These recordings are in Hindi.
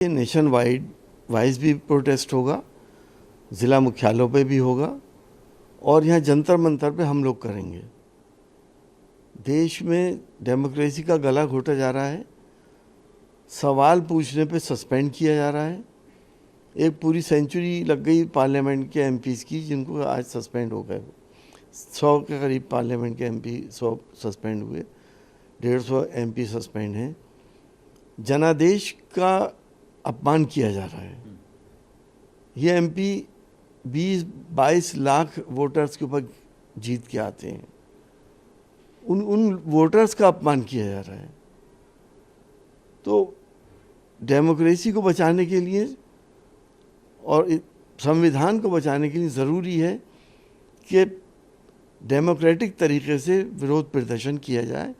नेशन वाइज भी प्रोटेस्ट होगा, ज़िला मुख्यालयों पे भी होगा और यहाँ जंतर मंतर पे हम लोग करेंगे। देश में डेमोक्रेसी का गला घोटा जा रहा है, सवाल पूछने पे सस्पेंड किया जा रहा है। एक पूरी सेंचुरी लग गई पार्लियामेंट के एमपीज़ की, जिनको आज सस्पेंड हो गए। 100 के करीब पार्लियामेंट के एमपी 100 सस्पेंड हुए, 150 एमपी सस्पेंड हैं। जनादेश का अपमान किया जा रहा है। ये एमपी 20-22 लाख वोटर्स के ऊपर जीत के आते हैं, उन वोटर्स का अपमान किया जा रहा है। तो डेमोक्रेसी को बचाने के लिए और संविधान को बचाने के लिए ज़रूरी है कि डेमोक्रेटिक तरीके से विरोध प्रदर्शन किया जाए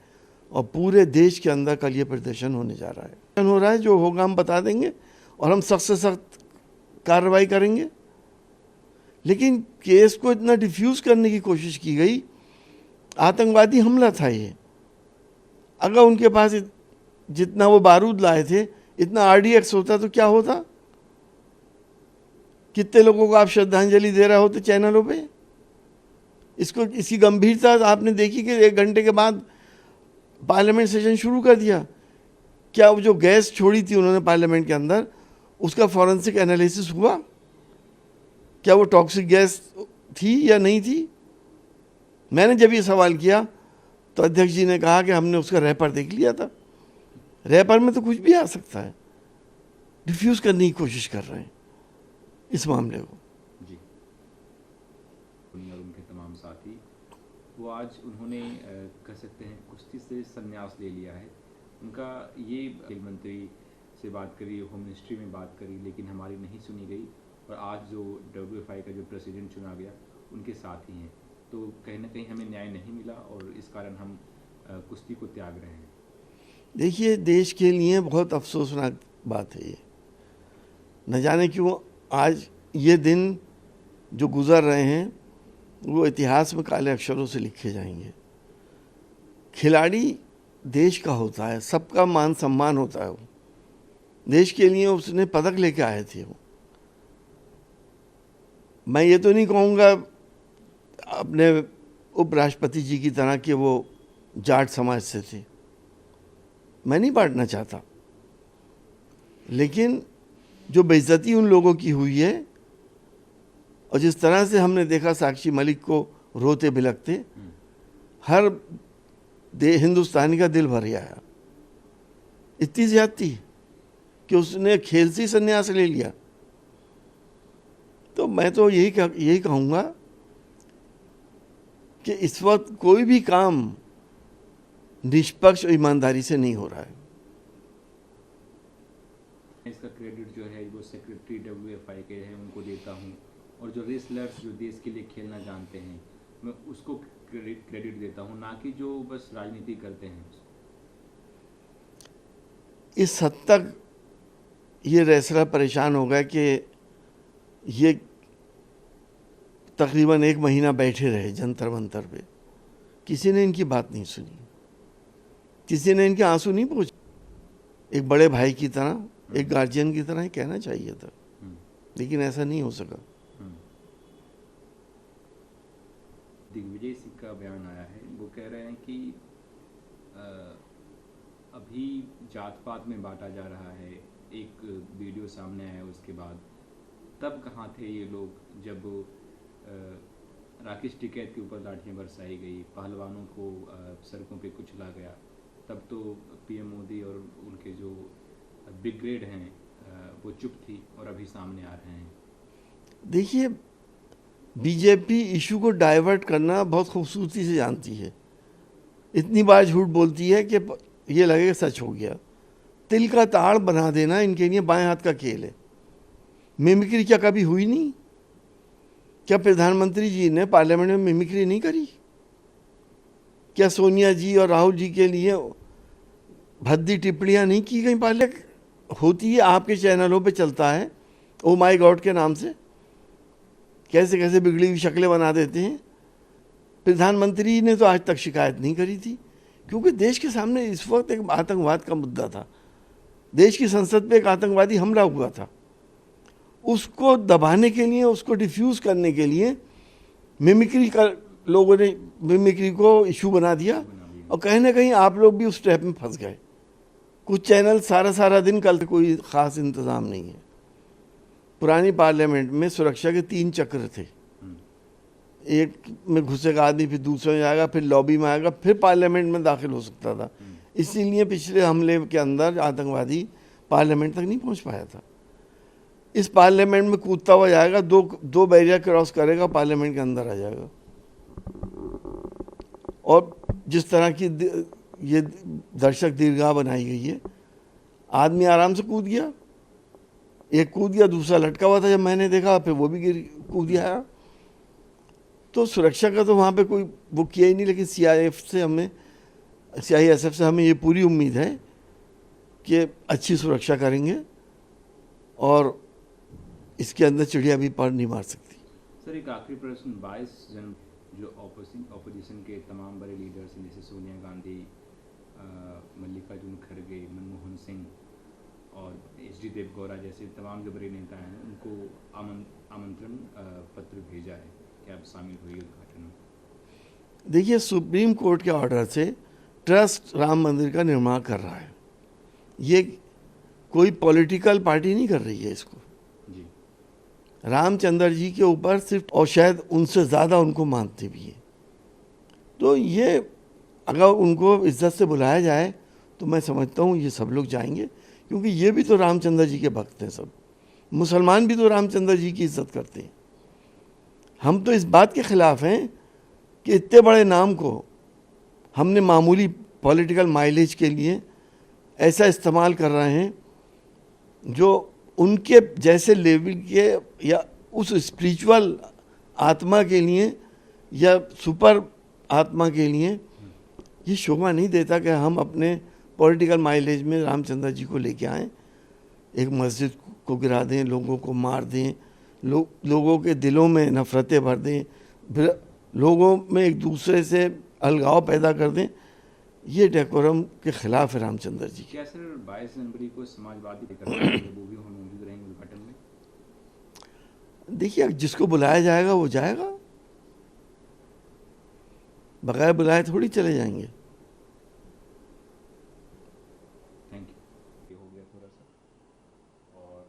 और पूरे देश के अंदर कल ये प्रदर्शन होने जा रहा है। जो होगा हम बता देंगे और हम सख्त से सख्त कार्रवाई करेंगे। लेकिन केस को इतना डिफ्यूज़ करने की कोशिश की गई, आतंकवादी हमला था ये। अगर उनके पास जितना वो बारूद लाए थे इतना आरडीएक्स होता तो क्या होता? कितने लोगों को आप श्रद्धांजलि दे रहे होते चैनलों पे? इसकी गंभीरता आपने देखी कि 1 घंटे के बाद पार्लियामेंट सेशन शुरू कर दिया। क्या वो जो गैस छोड़ी थी उन्होंने पार्लियामेंट के अंदर, उसका फॉरेंसिक एनालिसिस हुआ? क्या वो टॉक्सिक गैस थी या नहीं थी? मैंने जब ये सवाल किया तो अध्यक्ष जी ने कहा कि हमने उसका रैपर देख लिया था। रैपर में तो कुछ भी आ सकता है। डिफ्यूज़ करने की कोशिश कर रहे हैं इस मामले को। जी, और उनके तमाम साथी, वो आज उन्होंने कह सकते हैं कुश्ती से संन्यास ले लिया है। उनका ये खेल मंत्री से बात करी, होम मिनिस्ट्री में बात करी, लेकिन हमारी नहीं सुनी गई। और आज जो WFI का जो प्रेसिडेंट चुना गया उनके साथ ही हैं, तो कहीं ना कहीं हमें न्याय नहीं मिला और इस कारण हम कुश्ती को त्याग रहे हैं। देखिए, देश के लिए बहुत अफसोसनाक बात है ये। न जाने क्यों आज ये दिन जो गुज़र रहे हैं वो इतिहास में काले अक्षरों से लिखे जाएंगे। खिलाड़ी देश का होता है, सबका मान सम्मान होता है। वो देश के लिए उसने पदक लेके आए थे। वो मैं ये तो नहीं कहूँगा अपने उपराष्ट्रपति जी की तरह कि वो जाट समाज से थे, मैं नहीं बांटना चाहता। लेकिन जो बेइज्जती उन लोगों की हुई है और जिस तरह से हमने देखा साक्षी मलिक को रोते बिलखते, हर हिंदुस्तानी का दिल भर आया। इतनी ज्यादती कि उसने खेल से संन्यास ले लिया। तो मैं तो यही कहूँगा कि इस वक्त कोई भी काम निष्पक्ष और ईमानदारी से नहीं हो रहा है। इसका क्रेडिट जो है वो सेक्रेटरी WFI के हैं, उनको देता हूँ। और जो रेसलर्स जो देश के लिए खेलना जानते हैं, मैं उसको क्रेडिट देता हूँ, ना कि जो बस राजनीति करते हैं। इस हद तक ये रेसलर परेशान हो गया कि ये तकरीबन 1 महीना बैठे रहे जंतर मंतर पे। किसी ने इनकी बात नहीं सुनी, किसी ने इनके आंसू नहीं पूछे। एक बड़े भाई की तरह, एक गार्जियन की तरह ही कहना चाहिए था, लेकिन ऐसा नहीं हो सका। दिग्विजय सिंह का बयान आया है, वो कह रहे हैं कि अभी जात पात में बांटा जा रहा है। एक वीडियो सामने आया उसके बाद, तब कहाँ थे ये लोग जब राकेश टिकैत के ऊपर लाठियाँ बरसाई गई, पहलवानों को सड़कों पे कुचला गया, तब तो PM मोदी और उनके जो ब्रिगेड हैं वो चुप थी और अभी सामने आ रहे हैं। देखिए, बीजेपी इशू को डाइवर्ट करना बहुत खूबसूरती से जानती है। इतनी बार झूठ बोलती है कि ये लगेगा सच हो गया। तिल का ताड़ बना देना इनके लिए बाएं हाथ का खेल है। मिमिक्री क्या कभी हुई नहीं? क्या प्रधानमंत्री जी ने पार्लियामेंट में मिमिक्री नहीं करी? क्या सोनिया जी और राहुल जी के लिए भद्दी टिप्पणियां नहीं की गई? पार्लियामेंट होती है, आपके चैनलों पे चलता है, ओ माय गॉड के नाम से कैसे कैसे बिगड़ी हुई शक्लें बना देते हैं। प्रधानमंत्री ने तो आज तक शिकायत नहीं करी थी, क्योंकि देश के सामने इस वक्त एक आतंकवाद का मुद्दा था। देश की संसद पे एक आतंकवादी हमला हुआ था, उसको दबाने के लिए, उसको डिफ्यूज करने के लिए मिमिक्री का लोगों ने मिमिक्री को इशू बना दिया और कहीं ना कहीं आप लोग भी उस ट्रैप में फंस गए। कुछ चैनल सारा दिन, कल कोई ख़ास इंतज़ाम नहीं है। पुरानी पार्लियामेंट में सुरक्षा के 3 चक्र थे, एक में घुसेगा आदमी, फिर दूसरे में आएगा, फिर लॉबी में आएगा, फिर पार्लियामेंट में दाखिल हो सकता था। इसीलिए पिछले हमले के अंदर आतंकवादी पार्लियामेंट तक नहीं पहुंच पाया था। इस पार्लियामेंट में कूदता हुआ जाएगा, दो बैरियर क्रॉस करेगा, पार्लियामेंट के अंदर आ जाएगा। और जिस तरह की ये दर्शक दीर्घा बनाई गई है, आदमी आराम से कूद गया, एक कूद गया, दूसरा लटका हुआ था, जब मैंने देखा फिर वो भी कूद गया। तो सुरक्षा का तो वहाँ पे कोई वो किया ही नहीं, लेकिन CISF से हमें ये पूरी उम्मीद है कि अच्छी सुरक्षा करेंगे और इसके अंदर चिड़िया भी पर नहीं मार सकती। सर, एक आखिरी प्रश्न, 22 जनवरी जो ऑपोजिशन के तमाम बड़े लीडर्स हैं, जैसे सोनिया गांधी, मल्लिकार्जुन खड़गे, मनमोहन सिंह और HD देवगौड़ा जैसे तमाम जो बड़े नेता हैं, उनको आमंत्रण पत्र भेजा है, क्या आप शामिल हुए उद्घाटन में? देखिए, सुप्रीम कोर्ट के ऑर्डर से ट्रस्ट राम मंदिर का निर्माण कर रहा है। ये कोई पॉलिटिकल पार्टी नहीं कर रही है इसको जी। रामचंद्र जी के ऊपर सिर्फ, और शायद उनसे ज़्यादा उनको मानते भी हैं। तो ये अगर उनको इज्जत से बुलाया जाए तो मैं समझता हूँ ये सब लोग जाएंगे, क्योंकि ये भी तो रामचंद्र जी के भक्त हैं। सब मुसलमान भी तो रामचंद्र जी की इज्जत करते हैं। हम तो इस बात के ख़िलाफ़ हैं कि इतने बड़े नाम को हमने मामूली पॉलिटिकल माइलेज के लिए ऐसा इस्तेमाल कर रहे हैं, जो उनके जैसे लेवल के या उस स्पिरिचुअल आत्मा के लिए या सुपर आत्मा के लिए ये शोभा नहीं देता कि हम अपने पॉलिटिकल माइलेज में रामचंद्र जी को लेके आएँ, एक मस्जिद को गिरा दें, लोगों को मार दें, लोगों के दिलों में नफ़रतें भर दें, लोगों में एक दूसरे से अलगाव पैदा कर दें। ये डेकोरम के खिलाफ है रामचंद्र जी। क्या सर 22 जनवरी को समाजवादी वो भी मौजूद रहेंगे उद्घाटन में? देखिए, जिसको बुलाया जाएगा वो जाएगा, बगैर बुलाए थोड़ी चले जाएंगे। Thank you. हो गया थोड़ा सा और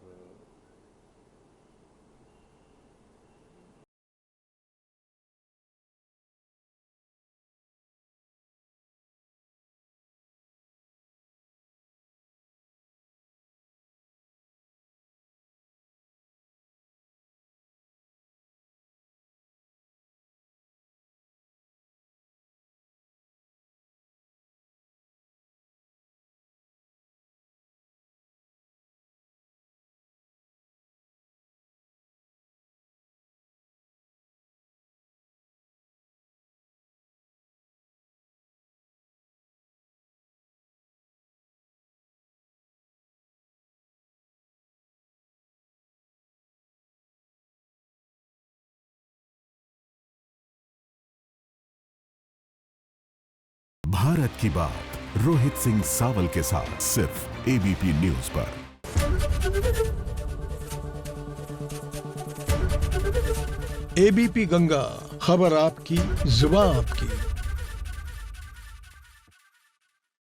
भारत की बात रोहित सिंह सावल के साथ सिर्फ ABP न्यूज पर। ABP गंगा, खबर आपकी, जुबान आपकी।